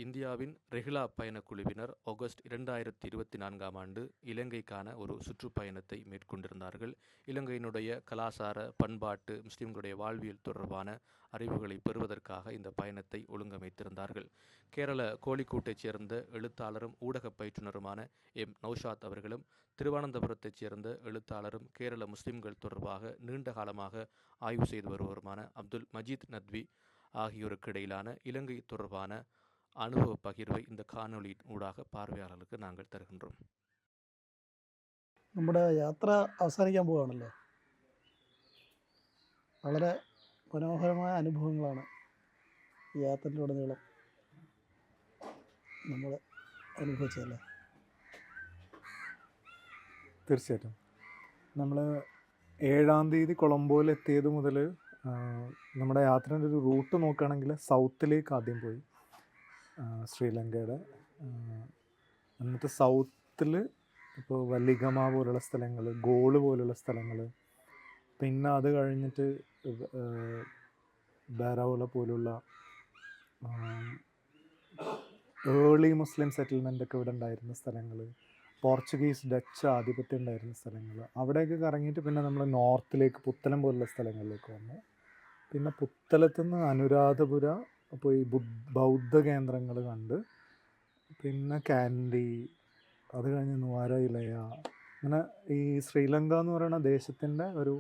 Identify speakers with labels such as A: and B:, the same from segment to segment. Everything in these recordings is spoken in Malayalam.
A: இந்தியாவின் ரெஹிலா பயணக்குழுவினர் ஆகஸ்ட் 2024ஆம் ஆண்டு இலங்கைக்கான ஒரு சுற்றுப்பயணத்தை மேற்கொண்டிருந்தார்கள். இலங்கையினுடைய கலாசார, பண்பாட்டு, முஸ்லிம்களுடைய வாழ்வியல் தொடர்பான அறிவுகளை பெறுவதற்காக இந்த பயணத்தை ஒழுங்கமைத்திருந்தார்கள். கேரள கோழிக்கூட்டைச் சேர்ந்த எழுத்தாளரும் ஊடக பயிற்றுனருமான எம் நௌஷாத் அவர்களும், திருவனந்தபுரத்தைச் சேர்ந்த எழுத்தாளரும் கேரள முஸ்லிம்கள் தொடர்பாக நீண்ட காலமாக ஆய்வு செய்து வருவருமான அப்துல் மஜீத் நத்வி ஆகியோருக்கு இடையிலான இலங்கை தொடர்பான அனுபவ பகிர்வை இந்த காணொளியின் ஊடாக பார்வையாளர்களுக்கு നാങ്ങൾ തരുகின்றோം.
B: നമ്മുടെ യാത്ര അവസാനിക്കാൻ പോവുകയാണല്ലോ. വളരെ മനോഹരമായ അനുഭവങ്ങളാണ് ഈ യാത്രയിലുടനീളം നമ്മൾ അനുഭവിച്ചതല്ലേ.
C: തീർച്ചയായിട്ടും നമ്മൾ 7-ാം തീയതി കൊളംബോയിൽ എത്തിയത് മുതൽ നമ്മുടെ യാത്രേൻ്റെ ഒരു റൂട്ട് നോക്കുകയാണെങ്കിൽ സൗത്തിലേക്ക് ആദ്യം പോയി, ശ്രീലങ്കയുടെ. എന്നിട്ട് സൗത്തിൽ ഇപ്പോൾ വല്ലിഗമ പോലുള്ള സ്ഥലങ്ങൾ, ഗോള് പോലുള്ള സ്ഥലങ്ങൾ, പിന്നെ അത് കഴിഞ്ഞിട്ട് ബാരൗല പോലുള്ള ഏർലി മുസ്ലിം സെറ്റിൽമെൻ്റൊക്കെ ഇവിടെ ഉണ്ടായിരുന്ന സ്ഥലങ്ങൾ, പോർച്ചുഗീസ് ഡച്ച് ആധിപത്യം ഉണ്ടായിരുന്ന സ്ഥലങ്ങൾ, അവിടെയൊക്കെ കറങ്ങിയിട്ട് പിന്നെ നമ്മൾ നോർത്തിലേക്ക് പുത്തലം പോലുള്ള സ്ഥലങ്ങളിലേക്ക് വന്നു. പിന്നെ പുത്തലത്തുനിന്ന് അനുരാധപുര പോയി ബൗദ്ധ കേന്ദ്രങ്ങൾ കണ്ട്, പിന്നെ കാൻഡി, അത് കഴിഞ്ഞ് നുവാരയിലയ. അങ്ങനെ ഈ ശ്രീലങ്ക എന്ന് പറയുന്ന ദേശത്തിൻ്റെ ഒരു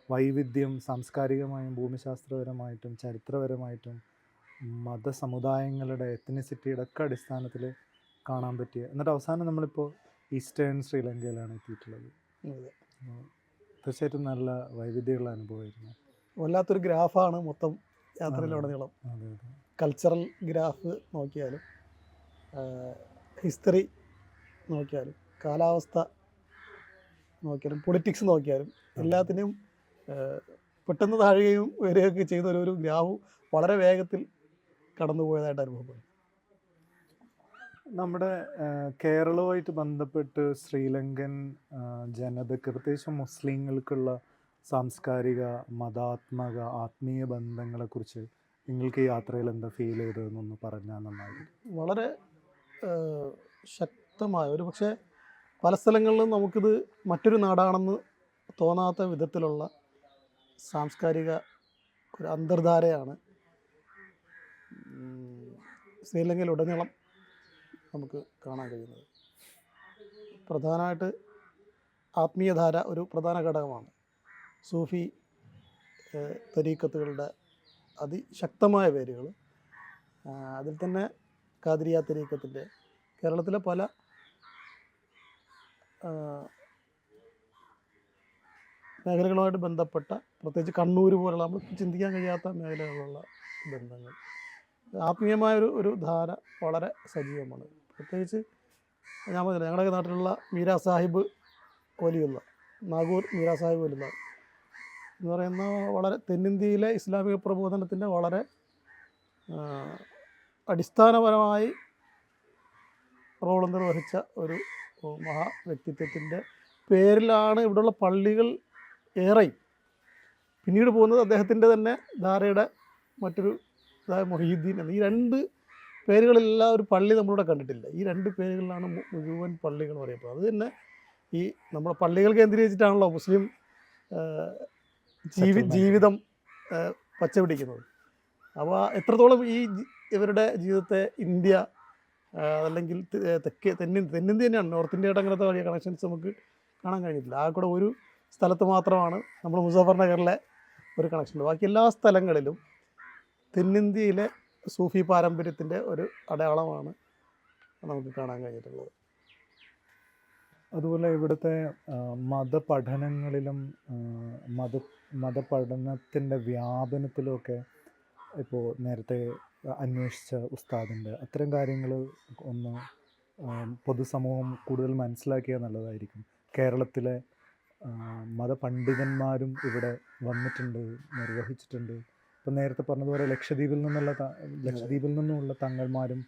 C: വൈവിധ്യം സാംസ്കാരികമായും ഭൂമിശാസ്ത്രപരമായിട്ടും ചരിത്രപരമായിട്ടും മതസമുദായങ്ങളുടെ എത്നിസിറ്റിയുടെ ഒക്കെ അടിസ്ഥാനത്തിൽ കാണാൻ പറ്റിയ. എന്നിട്ട് അവസാനം നമ്മളിപ്പോൾ ഈസ്റ്റേൺ ശ്രീലങ്കയിലാണ് എത്തിയിട്ടുള്ളത്. തീർച്ചയായിട്ടും നല്ല വൈവിധ്യമുള്ള അനുഭവമായിരുന്നു.
B: വല്ലാത്തൊരു ഗ്രാഫാണ് മൊത്തം യാത്രയിലുടനീളം.
C: അതെ അതെ.
B: കൾച്ചറൽ ഗ്രാഫ് നോക്കിയാലും, ഹിസ്റ്ററി നോക്കിയാലും, കാലാവസ്ഥ നോക്കിയാലും, പൊളിറ്റിക്സ് നോക്കിയാലും എല്ലാത്തിനും പെട്ടെന്ന് താഴുകയും വരികയൊക്കെ ചെയ്ത ഒരു ഗ്രാഫ് വളരെ വേഗത്തിൽ കടന്നു പോയതായിട്ട് അനുഭവപ്പെടും.
C: നമ്മുടെ കേരളവുമായിട്ട് ബന്ധപ്പെട്ട് ശ്രീലങ്കൻ ജനതയ്ക്ക്, പ്രത്യേകിച്ചും മുസ്ലിങ്ങൾക്കുള്ള സാംസ്കാരിക, മതാത്മക, ആത്മീയ ബന്ധങ്ങളെക്കുറിച്ച് നിങ്ങൾക്ക് ഈ യാത്രയിൽ എന്താ ഫീൽ ചെയ്തതെന്നൊന്ന് പറഞ്ഞാൽ നന്നായിരിക്കും.
B: വളരെ ശക്തമായ, ഒരു പക്ഷേ പല സ്ഥലങ്ങളിലും നമുക്കിത് മറ്റൊരു നാടാണെന്ന് തോന്നാത്ത വിധത്തിലുള്ള സാംസ്കാരിക ഒരു അന്തർധാരയാണ് ശ്രീലങ്കയിലുടനീളം നമുക്ക് കാണാൻ കഴിയുന്നത്. പ്രധാനമായിട്ട് ആത്മീയധാര ഒരു പ്രധാന ഘടകമാണ്. സൂഫി തരീക്കത്തുകളുടെ അതിശക്തമായ വേരുകൾ, അതിൽ തന്നെ ഖാദിരിയ തരീക്കത്തിൻ്റെ, കേരളത്തിലെ പല മേഖലകളുമായിട്ട് ബന്ധപ്പെട്ട, പ്രത്യേകിച്ച് കണ്ണൂർ പോലുള്ള നമ്മൾ ചിന്തിക്കാൻ കഴിയാത്ത മേഖലകളുള്ള ബന്ധങ്ങൾ, ആത്മീയമായൊരു ധാര വളരെ സജീവമാണ്. പ്രത്യേകിച്ച് ഞാൻ പറഞ്ഞില്ല, ഞങ്ങളുടെ നാട്ടിലുള്ള മീരാ സാഹിബ് വലിയുള്ള, നാഗൂർ മീരാ സാഹിബ് വലിയുള്ള എന്ന് പറയുന്ന വളരെ തെന്നിന്ത്യയിലെ ഇസ്ലാമിക പ്രബോധനത്തിൻ്റെ വളരെ അടിസ്ഥാനപരമായി റോൾ നിർവഹിച്ച ഒരു മഹാ വ്യക്തിത്വത്തിൻ്റെ പേരിലാണ് ഇവിടെയുള്ള പള്ളികൾ ഏറെയും. പിന്നീട് പോകുന്നത് അദ്ദേഹത്തിൻ്റെ തന്നെ ധാരയുടെ മറ്റൊരു, അതായത് മൊഹീദ്ദീൻ എന്ന ഈ രണ്ട് പേരുകളെല്ലാം ഒരു പള്ളി നമ്മളിവിടെ കണ്ടിട്ടില്ല. ഈ രണ്ട് പേരുകളിലാണ് മുഴുവൻ പള്ളികൾ പറയപ്പെടുന്നത്. അത് തന്നെ ഈ നമ്മുടെ പള്ളികൾ കേന്ദ്രീകരിച്ചിട്ടാണല്ലോ മുസ്ലിം ജീവിതം പച്ചപിടിക്കുന്നത്. അപ്പോൾ എത്രത്തോളം ഈ ഇവരുടെ ജീവിതത്തെ ഇന്ത്യ അല്ലെങ്കിൽ തെന്നിന്ത്യ തന്നെയാണ്, നോർത്ത് ഇന്ത്യയുടെ അങ്ങനത്തെ വലിയ കണക്ഷൻസ് നമുക്ക് കാണാൻ കഴിഞ്ഞിട്ടില്ല. ആ കൂടെ ഒരു സ്ഥലത്ത് മാത്രമാണ് നമ്മൾ മുസഫർ നഗറിലെ ഒരു കണക്ഷൻ. ബാക്കി എല്ലാ സ്ഥലങ്ങളിലും തെന്നിന്ത്യയിലെ സൂഫി പാരമ്പര്യത്തിൻ്റെ ഒരു അടയാളമാണ് നമുക്ക് കാണാൻ കഴിഞ്ഞിട്ടുള്ളത്.
C: അതുപോലെ ഇവിടുത്തെ മതപഠനങ്ങളിലും മതപഠനത്തിൻ്റെ വ്യാപനത്തിലുമൊക്കെ ഇപ്പോൾ നേരത്തെ അന്വേഷിച്ച ഉസ്താദിൻ്റെ അത്തരം കാര്യങ്ങൾ ഒന്ന് പൊതുസമൂഹം കൂടുതൽ മനസ്സിലാക്കിയാൽ നല്ലതായിരിക്കും. കേരളത്തിലെ മതപണ്ഡിതന്മാരും ഇവിടെ വന്നിട്ടുണ്ട്, നിർവഹിച്ചിട്ടുണ്ട്. ഇപ്പം നേരത്തെ പറഞ്ഞതുപോലെ ലക്ഷദ്വീപിൽ നിന്നുള്ള തങ്ങൾമാരും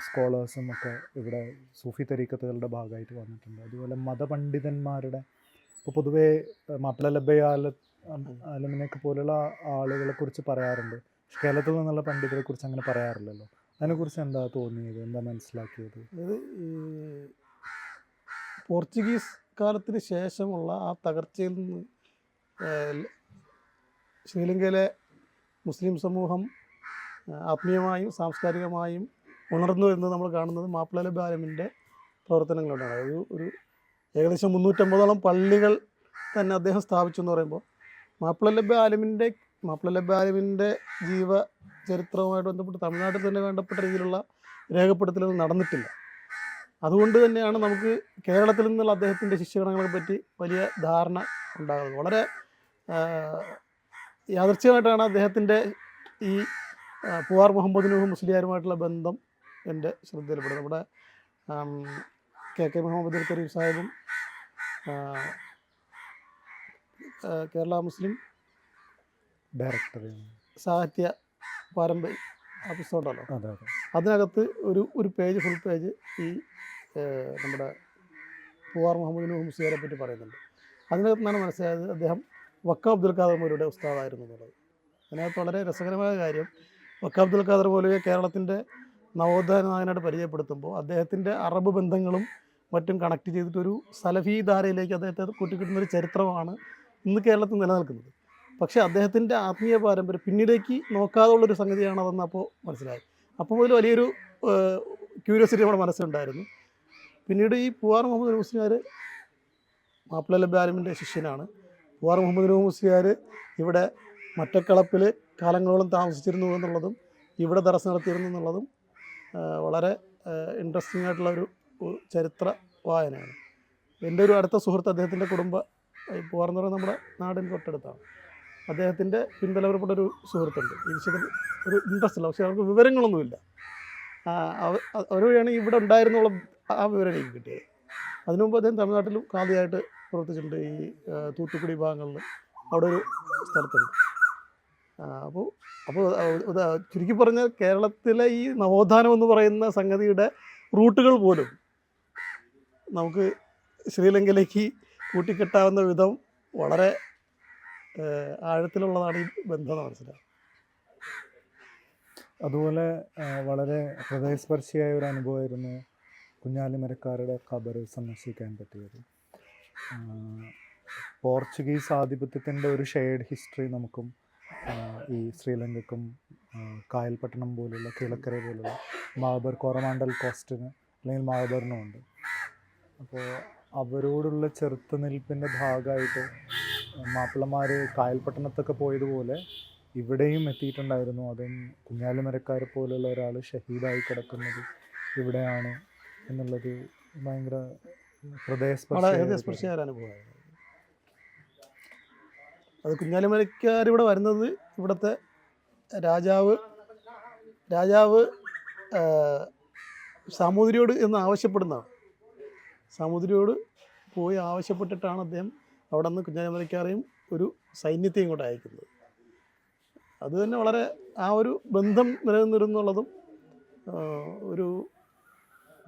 C: സ്കോളേഴ്സും ഒക്കെ ഇവിടെ സൂഫി തരീക്കത്തുകളുടെ ഭാഗമായിട്ട് വന്നിട്ടുണ്ട്. അതുപോലെ മതപണ്ഡിതന്മാരുടെ, ഇപ്പോൾ പൊതുവേ മാപ്പിള ആലമിനെയൊക്കെ പോലുള്ള ആളുകളെ കുറിച്ച് പറയാറുണ്ട്. കേരളത്തിൽ നിന്നുള്ള പണ്ഡിതരെ കുറിച്ച് അങ്ങനെ പറയാറില്ലല്ലോ. അതിനെക്കുറിച്ച് എന്താ തോന്നിയത്, എന്താ മനസ്സിലാക്കിയത്?
B: അതായത് ഈ പോർച്ചുഗീസ് കാലത്തിന് ശേഷമുള്ള ആ തകർച്ചയിൽ നിന്ന് ശ്രീലങ്കയിലെ മുസ്ലിം സമൂഹം ആത്മീയമായും സാംസ്കാരികമായും ഉണർന്നു വരുന്നത് നമ്മൾ കാണുന്നത് മാപ്പിള ബാലമിൻ്റെ പ്രവർത്തനങ്ങളുണ്ടാണ്. ഒരു ഏകദേശം 350ഓളം പള്ളികൾ തന്നെ അദ്ദേഹം സ്ഥാപിച്ചു എന്ന് പറയുമ്പോൾ മാപ്പിള ബാലമിൻ്റെ ജീവചരിത്രവുമായിട്ട് ബന്ധപ്പെട്ട് തമിഴ്നാട്ടിൽ തന്നെ വേണ്ടപ്പെട്ട രീതിയിലുള്ള രേഖപ്പെടുത്തലുകൾ നടന്നിട്ടില്ല. അതുകൊണ്ട് തന്നെയാണ് നമുക്ക് കേരളത്തിൽ നിന്നുള്ള അദ്ദേഹത്തിൻ്റെ ശിഷ്യഗണങ്ങളെ പറ്റി വലിയ ധാരണ ഉണ്ടാകുന്നത്. വളരെ യാദൃച്ഛികമായിട്ടാണ് അദ്ദേഹത്തിൻ്റെ ഈ പൂവാർ മുഹമ്മദ് നൂഹ് മുസ്ലിയാരുമായിട്ടുള്ള ബന്ധം എൻ്റെ ശ്രദ്ധയിൽപ്പെടുന്നത്. നമ്മുടെ കെ മുഹമ്മദ് കരീം സാഹിബും കേരള മുസ്ലിം
C: ഡയറക്ടർ
B: സാഹിത്യ പാരമ്പര്യ പുസ്തകമുണ്ടല്ലോ,
C: അതെ
B: അതിനകത്ത് ഒരു പേജ്, ഫുൾ പേജ് ഈ നമ്മുടെ പൂവാർ മുഹമ്മദ് നൂഹ് മുസ്ലിയാരെ പറ്റി പറയുന്നുണ്ട്. അതിനകത്ത് നിന്നാണ് മനസ്സിലായത് അദ്ദേഹം വക്ക അബ്ദുൽ ഖാദർ മൗലവിയുടെ ഉസ്താദായിരുന്നു എന്നുള്ളത്. അതിനകത്ത് വളരെ രസകരമായ കാര്യം, വക്ക അബ്ദുൽ ഖാദർ മൗലവിയെ കേരളത്തിൻ്റെ നവോത്ഥാന നായകനായിട്ട് പരിചയപ്പെടുത്തുമ്പോൾ അദ്ദേഹത്തിൻ്റെ അറബ് ബന്ധങ്ങളും മറ്റും കണക്ട് ചെയ്തിട്ടൊരു സലഫി ധാരയിലേക്ക് അദ്ദേഹത്തെ കൂട്ടിക്കിട്ടുന്നൊരു ചരിത്രമാണ് ഇന്ന് കേരളത്തിൽ നിലനിൽക്കുന്നത്. പക്ഷേ അദ്ദേഹത്തിൻ്റെ ആത്മീയ പാരമ്പര്യം പിന്നീടേക്ക് നോക്കാതെ ഉള്ളൊരു സംഗതിയാണതെന്ന് അപ്പോൾ മനസ്സിലായി. അപ്പോൾ മുതൽ വലിയൊരു ക്യൂരിയോസിറ്റി നമ്മുടെ മനസ്സിലുണ്ടായിരുന്നു. പിന്നീട് ഈ പൂവാർ മുഹമ്മദ് നൂഹ് മുസ്ലിയാർ മാപ്പിള ബാലമിൻ്റെ ശിഷ്യനാണ്. പൂവാർ മുഹമ്മദ് നൂഹ് മുസ്ലിയാർ ഇവിടെ മറ്റക്കളപ്പിൽ കാലങ്ങളോളം താമസിച്ചിരുന്നു എന്നുള്ളതും ഇവിടെ ദർസ് നടത്തിയിരുന്നു എന്നുള്ളതും വളരെ ഇൻട്രസ്റ്റിംഗ് ആയിട്ടുള്ളൊരു ചരിത്ര വായനയാണ്. എൻ്റെ ഒരു അടുത്ത സുഹൃത്ത്, അദ്ദേഹത്തിൻ്റെ പൂവാർ എന്ന് പറയുന്നത് നമ്മുടെ നാടിന് തൊട്ടടുത്താണ്. അദ്ദേഹത്തിൻ്റെ പിന്തലവരപ്പെട്ട ഒരു സുഹൃത്തുണ്ട്. ഈ വിഷയത്തിൽ ഒരു ഇൻട്രസ്റ്റ് ഇല്ല, പക്ഷേ അവർക്ക് വിവരങ്ങളൊന്നുമില്ല. അവർ വഴിയാണ് ഇവിടെ ഉണ്ടായിരുന്നുള്ള ആ വിവരം എനിക്ക് കിട്ടിയത്. അതിനു മുമ്പ് അദ്ദേഹം തമിഴ്നാട്ടിലും ഖാദിയായിട്ട് പ്രവർത്തിച്ചിട്ടുണ്ട്. ഈ തൂത്തുക്കുടി ഭാഗങ്ങളിൽ അവിടെ ഒരു സ്ഥലത്തുണ്ട്. അപ്പോൾ ചുരുക്കി പറഞ്ഞാൽ കേരളത്തിലെ ഈ നവോത്ഥാനം എന്ന് പറയുന്ന സംഗതിയുടെ റൂട്ടുകൾ പോലും നമുക്ക് ശ്രീലങ്കയിലേക്ക് കൂട്ടിക്കെട്ടാവുന്ന വിധം വളരെ ആഴത്തിലുള്ളതാണ് ഈ ബന്ധം മനസ്സിലാവും.
C: അതുപോലെ വളരെ ഹൃദയസ്പർശിയായ ഒരു അനുഭവമായിരുന്നു കുഞ്ഞാലിമരക്കാരുടെ ഖബർ സന്ദർശിക്കാൻ പറ്റിയത്. പോർച്ചുഗീസ് ആധിപത്യത്തിൻ്റെ ഒരു ഷെയർഡ് ഹിസ്റ്ററി നമുക്കും ഈ ശ്രീലങ്കയ്ക്കും കായൽപട്ടണം പോലുള്ള കീഴക്കര പോലുള്ള മലബാർ കോറമാണ്ടൽ കോസ്റ്റിന് അല്ലെങ്കിൽ മലബാറിനും ഉണ്ട്. അപ്പോൾ അവരോടുള്ള ചെറുത്തുനിൽപ്പിൻ്റെ ഭാഗമായിട്ട് മാപ്പിളമാർ കായൽപട്ടണത്തൊക്കെ പോയതുപോലെ ഇവിടെയും എത്തിയിട്ടുണ്ടായിരുന്നു. അതും കുഞ്ഞാലിമരക്കാരെ പോലുള്ള ഒരാൾ ഷഹീദായി കിടക്കുന്നത് ഇവിടെയാണ് എന്നുള്ളത് ഭയങ്കര
B: ഹൃദയസ്പർശിയായ അനുഭവമായിരുന്നു. അത് കുഞ്ഞാലിമരക്കാരിവിടെ വരുന്നത് ഇവിടുത്തെ രാജാവ് സാമൂതിരിയോട് എന്ന് ആവശ്യപ്പെടുന്നതാണ്. സാമൂതിരിയോട് പോയി ആവശ്യപ്പെട്ടിട്ടാണ് അദ്ദേഹം അവിടെ നിന്ന് കുഞ്ഞാലിമരക്കാരെയും ഒരു സൈന്യത്തെയും കൂടെ അയക്കുന്നത്. അത് തന്നെ വളരെ ആ ഒരു ബന്ധം നിലനിന്നിരുന്നുള്ളതും ഒരു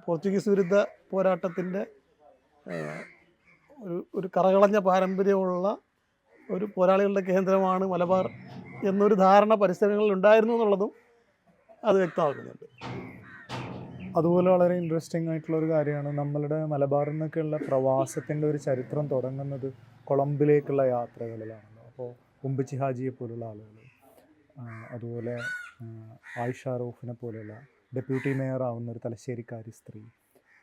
B: പോർച്ചുഗീസ് വിരുദ്ധ പോരാട്ടത്തിൻ്റെ ഒരു കറകളഞ്ഞ പാരമ്പര്യമുള്ള ഒരു പോരാളികളുടെ കേന്ദ്രമാണ് മലബാർ എന്നൊരു ധാരണ പരിസരങ്ങളിൽ ഉണ്ടായിരുന്നു എന്നുള്ളതും അത് വ്യക്തമാക്കുന്നുണ്ട്.
C: അതുപോലെ വളരെ ഇൻട്രസ്റ്റിംഗ് ആയിട്ടുള്ളൊരു കാര്യമാണ് നമ്മളുടെ മലബാറിൽ നിന്നൊക്കെയുള്ള പ്രവാസത്തിൻ്റെ ഒരു ചരിത്രം തുടങ്ങുന്നത് കൊളംബിലേക്കുള്ള യാത്രകളിലാണല്ലോ. അപ്പോൾ ഉമ്പച്ചി ഹാജിയെ പോലുള്ള ആളുകൾ, അതുപോലെ ആയിഷ റൌഫിനെ പോലെയുള്ള ഡെപ്യൂട്ടി മേയർ ആവുന്ന ഒരു തലശ്ശേരിക്കാരി സ്ത്രീ.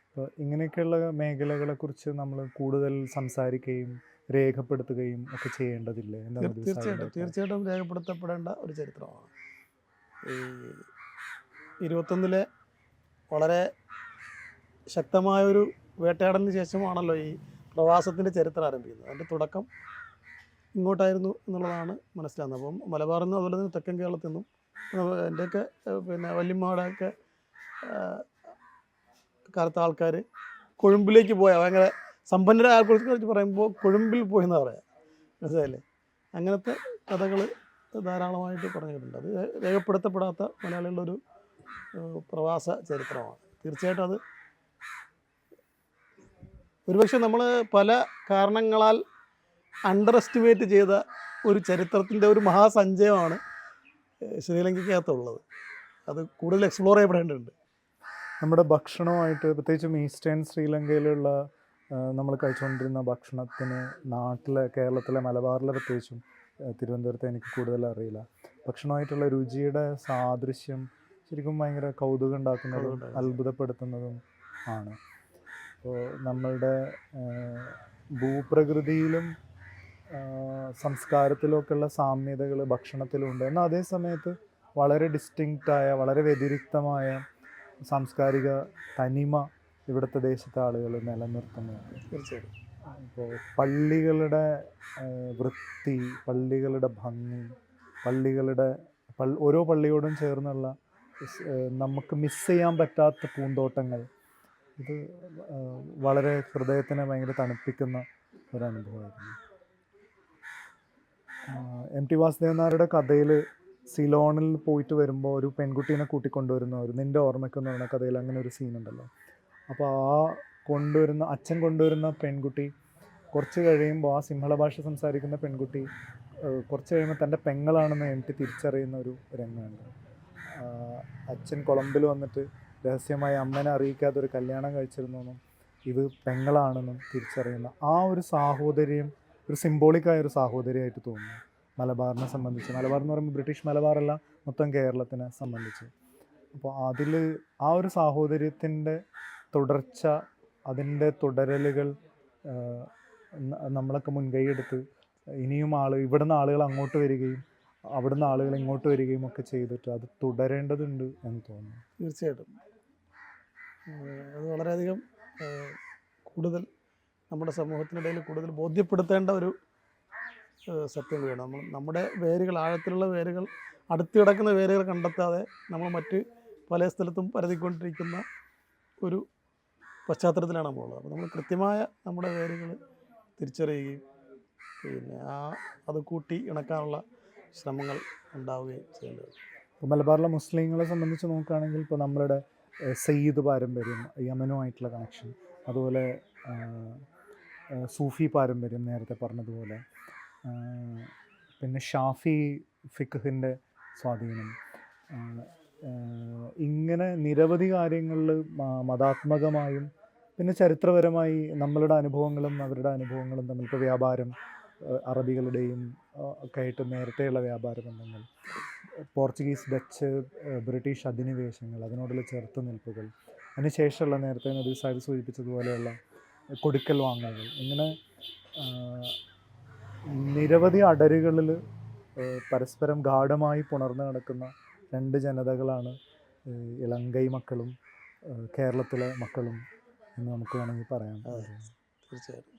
C: അപ്പോൾ ഇങ്ങനെയൊക്കെയുള്ള മേഖലകളെക്കുറിച്ച് നമ്മൾ കൂടുതൽ സംസാരിക്കുകയും രേഖപ്പെടുത്തുകയും ഒക്കെ ചെയ്യേണ്ടതില്ലേ?
B: തീർച്ചയായിട്ടും രേഖപ്പെടുത്തപ്പെടേണ്ട ഒരു ചരിത്രമാണ്. ഈ 21 വളരെ ശക്തമായൊരു വേട്ടയാടലിന് ശേഷമാണല്ലോ ഈ പ്രവാസത്തിൻ്റെ ചരിത്രം ആരംഭിക്കുന്നത്. അതിൻ്റെ തുടക്കം ഇങ്ങോട്ടായിരുന്നു എന്നുള്ളതാണ് മനസ്സിലാകുന്നത്. അപ്പം മലബാറിൽ നിന്ന് അതുപോലെ തന്നെ തെക്കൻ കേരളത്തിൽ നിന്നും എൻ്റെയൊക്കെ വല്യമ്മയുടെയൊക്കെ കാലത്തെ ആൾക്കാർ കൊഴുമ്പിലേക്ക് പോയ ഭയങ്കര സമ്പന്നരായ ആൾക്കാരെ പറയുമ്പോൾ കൊഴുമ്പിൽ പോയെന്നാണ് പറയാം, മനസ്സിലായില്ലേ? അങ്ങനത്തെ കഥകൾ ധാരാളമായിട്ട് പറഞ്ഞിട്ടുണ്ട്. അത് രേഖപ്പെടുത്തപ്പെടാത്ത മലയാളികളുടെ ഒരു പ്രവാസ ചരിത്രമാണ്. തീർച്ചയായിട്ടും അത് ഒരുപക്ഷെ നമ്മൾ പല കാരണങ്ങളാൽ അണ്ടർ എസ്റ്റിമേറ്റ് ചെയ്ത ഒരു ചരിത്രത്തിൻ്റെ ഒരു മഹാസഞ്ചയമാണ് ശ്രീലങ്കയ്ക്കകത്തുള്ളത്. അത് കൂടുതൽ എക്സ്പ്ലോർ ചെയ്യപ്പെടേണ്ടതുണ്ട്.
C: നമ്മുടെ ഭക്ഷണമായിട്ട് പ്രത്യേകിച്ചും ഈസ്റ്റേൺ ശ്രീലങ്കയിലുള്ള നമ്മൾ കഴിച്ചുകൊണ്ടിരുന്ന ഭക്ഷണത്തിന് നാട്ടിലെ കേരളത്തിലെ മലബാറിലെ പ്രത്യേകിച്ചും തിരുവനന്തപുരത്ത് എനിക്ക് കൂടുതൽ അറിയില്ല. ഭക്ഷണമായിട്ടുള്ള രുചിയുടെ സാദൃശ്യം ശരിക്കും ഭയങ്കര കൗതുകം ഉണ്ടാക്കുന്നതും അത്ഭുതപ്പെടുത്തുന്നതും ആണ്. അപ്പോൾ നമ്മളുടെ ഭൂപ്രകൃതിയിലും സംസ്കാരത്തിലൊക്കെയുള്ള സാമ്യതകൾ ഭക്ഷണത്തിലുണ്ട്. എന്നാൽ അതേ സമയത്ത് വളരെ ഡിസ്റ്റിങ്ക്റ്റായ വളരെ വ്യതിരിക്തമായ സാംസ്കാരിക തനിമ ഇവിടുത്തെ ദേശത്തെ ആളുകൾ നിലനിർത്തുന്നുണ്ട്.
B: തീർച്ചയായിട്ടും.
C: ഇപ്പോൾ പള്ളികളുടെ വൃത്തി, പള്ളികളുടെ ഭംഗി, പള്ളികളുടെ ഓരോ പള്ളിയോടും ചേർന്നുള്ള നമുക്ക് മിസ് ചെയ്യാൻ പറ്റാത്ത പൂന്തോട്ടങ്ങൾ, ഇത് വളരെ ഹൃദയത്തിനെ ഭയങ്കര തണുപ്പിക്കുന്ന ഒരനുഭവമായിരുന്നു. എം.ടി. വാസുദേവൻ നായരുടെ കഥയിൽ സിലോണിൽ പോയിട്ട് വരുമ്പോൾ ഒരു പെൺകുട്ടീനെ കൂട്ടിക്കൊണ്ടുവരുന്ന ഒരു നിൻ്റെ ഓർമ്മയ്ക്കെന്ന് പറയുന്ന കഥയിൽ അങ്ങനെ ഒരു സീനുണ്ടല്ലോ. അപ്പോൾ ആ അച്ഛൻ കൊണ്ടുവരുന്ന പെൺകുട്ടി കുറച്ച് കഴിയുമ്പോൾ, ആ സിംഹള ഭാഷ സംസാരിക്കുന്ന പെൺകുട്ടി കുറച്ച് കഴിയുമ്പോൾ തൻ്റെ പെങ്ങളാണെന്ന് എം.ടി. തിരിച്ചറിയുന്ന ഒരു രംഗമുണ്ട്. അച്ഛൻ കൊളംബിൽ വന്നിട്ട് രഹസ്യമായി അമ്മനെ അറിയിക്കാതെ ഒരു കല്യാണം കഴിച്ചിരുന്നെന്നും ഇത് പെങ്ങളാണെന്നും തിരിച്ചറിയുന്ന ആ ഒരു സാഹോദര്യം ഒരു സിംബോളിക്കായ ഒരു സാഹോദര്യമായിട്ട് തോന്നുന്നു മലബാറിനെ സംബന്ധിച്ച്. മലബാർ എന്ന് പറയുമ്പോൾ ബ്രിട്ടീഷ് മലബാറല്ല, മൊത്തം കേരളത്തിനെ സംബന്ധിച്ച്. അപ്പോൾ അതിൽ ആ ഒരു സാഹോദര്യത്തിൻ്റെ തുടർച്ച, അതിൻ്റെ തുടരലുകൾ നമ്മളൊക്കെ മുൻകൈയെടുത്ത് ഇനിയും ഇവിടുന്ന് ആളുകൾ അങ്ങോട്ട് വരികയും അവിടുന്ന് ആളുകൾ ഇങ്ങോട്ട് വരികയും ഒക്കെ ചെയ്തിട്ട് അത് തുടരേണ്ടതുണ്ട് എന്ന് തോന്നുന്നു.
B: തീർച്ചയായിട്ടും. അത് വളരെയധികം കൂടുതൽ നമ്മുടെ സമൂഹത്തിനിടയിൽ കൂടുതൽ ബോധ്യപ്പെടുത്തേണ്ട ഒരു സത്യം കൂടിയാണ്. നമ്മുടെ വേരുകൾ, ആഴത്തിലുള്ള വേരുകൾ, അടുത്ത് കിടക്കുന്ന വേരുകൾ കണ്ടെത്താതെ നമ്മൾ മറ്റ് പല സ്ഥലത്തും പരതിക്കൊണ്ടിരിക്കുന്ന ഒരു പശ്ചാത്തലത്തിലാണ് നമ്മളുള്ളത്. അപ്പോൾ നമ്മൾ കൃത്യമായ നമ്മുടെ വേരുകൾ തിരിച്ചറിയുകയും പിന്നെ അത് കൂട്ടി ഇണക്കാനുള്ള ശ്രമങ്ങൾ ഉണ്ടാവുകയും ചെയ്യേണ്ടത്.
C: ഇപ്പോൾ മലബാറിലെ മുസ്ലിങ്ങളെ സംബന്ധിച്ച് നോക്കുകയാണെങ്കിൽ ഇപ്പോൾ നമ്മളുടെ സയ്യിദ് പാരമ്പര്യം, യമനുമായിട്ടുള്ള കണക്ഷൻ, അതുപോലെ സൂഫി പാരമ്പര്യം നേരത്തെ പറഞ്ഞതുപോലെ, പിന്നെ ഷാഫി ഫിഖ്ഹിൻ്റെ സ്വാധീനം, ഇങ്ങനെ നിരവധി കാര്യങ്ങളിൽ മതാത്മകമായും പിന്നെ ചരിത്രപരമായി നമ്മളുടെ അനുഭവങ്ങളും അവരുടെ അനുഭവങ്ങളും തമ്മിൽ, ഇപ്പോൾ വ്യാപാരം, അറബികളുടെയും ഒക്കെ ആയിട്ട് നേരത്തെയുള്ള വ്യാപാര ബന്ധങ്ങൾ, പോർച്ചുഗീസ്, ഡച്ച്, ബ്രിട്ടീഷ് അധിനിവേശങ്ങൾ, അതിനോടുള്ള ചെറുത്തുനിൽപ്പുകൾ, അതിനുശേഷമുള്ള നേരത്തെ നബി സാഹിബ് സൂചിപ്പിച്ചതുപോലെയുള്ള കൊടുക്കൽ വാങ്ങലുകൾ, ഇങ്ങനെ നിരവധി അടരുകളിൽ പരസ്പരം ഗാഢമായി പുണർന്നു കിടക്കുന്ന രണ്ട് ജനതകളാണ് ഇളങ്കൈ മക്കളും കേരളത്തിലെ മക്കളും എന്ന് നമുക്ക് വേണമെങ്കിൽ പറയാം.
B: തീർച്ചയായിട്ടും.